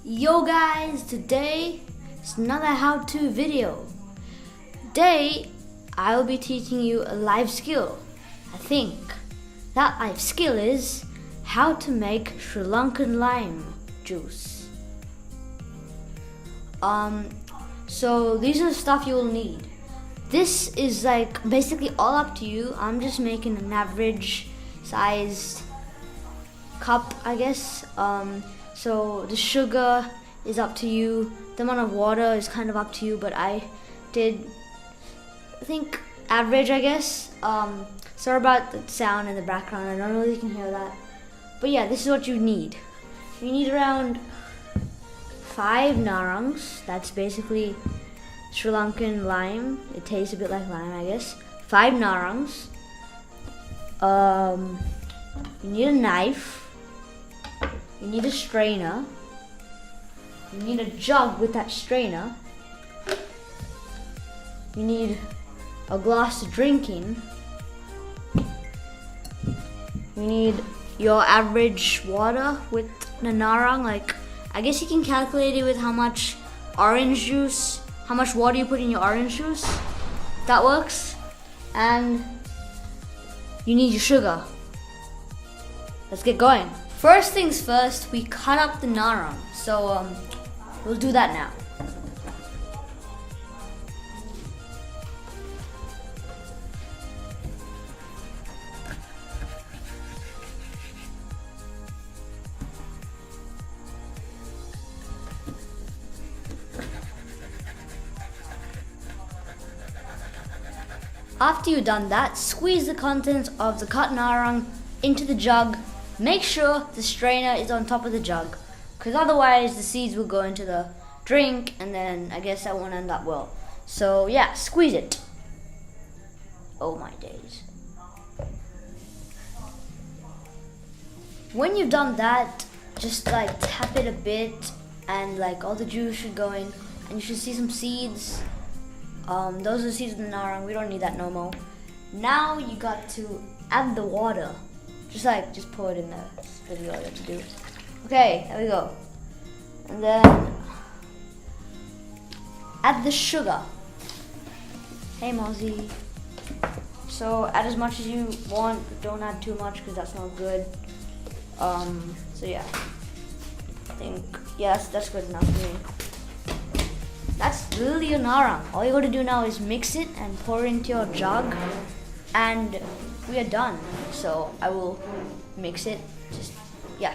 Yo guys, today is another how-to video. Today I will be teaching you a life skill. I think that life skill is how to make Sri Lankan lime juice. So these are the stuff you will need. This is like basically all up to you. I'm just making an average sized cup, I guess. So the sugar is up to you. The amount of water is kind of up to you, but I think average, I guess. Sorry about the sound in the background. I don't know if you can hear that. But yeah, this is what you need. You need around 5 narangs. That's basically Sri Lankan lime. It tastes a bit like lime, I guess. 5 narangs. You need a knife. You need a strainer. You need a jug with that strainer. You need a glass to drink in. You need your average water with the narang. Like, I guess you can calculate it with how much orange juice, how much water you put in your orange juice. That works. And you need your sugar. Let's get going. First things first, we cut up the narang. So we'll do that now. After you've done that, squeeze the contents of the cut narang into the jug. Make sure the strainer is on top of the jug, because otherwise the seeds will go into the drink and then I guess that won't end up well. So yeah, squeeze it. Oh my days. When you've done that, just like tap it a bit and like all the juice should go in and you should see some seeds. Those are the seeds of the narang. We don't need that no more. Now you got to add the water. Just pour it in there. That's really all you have to do. Okay, there we go. And then add the sugar. Hey Mozzie. So add as much as you want, but don't add too much because that's not good. So yeah, I think that's good enough for me. That's really your narang. All you got to do now is mix it and pour it into your jug, and we are done. So I will mix it. Yeah.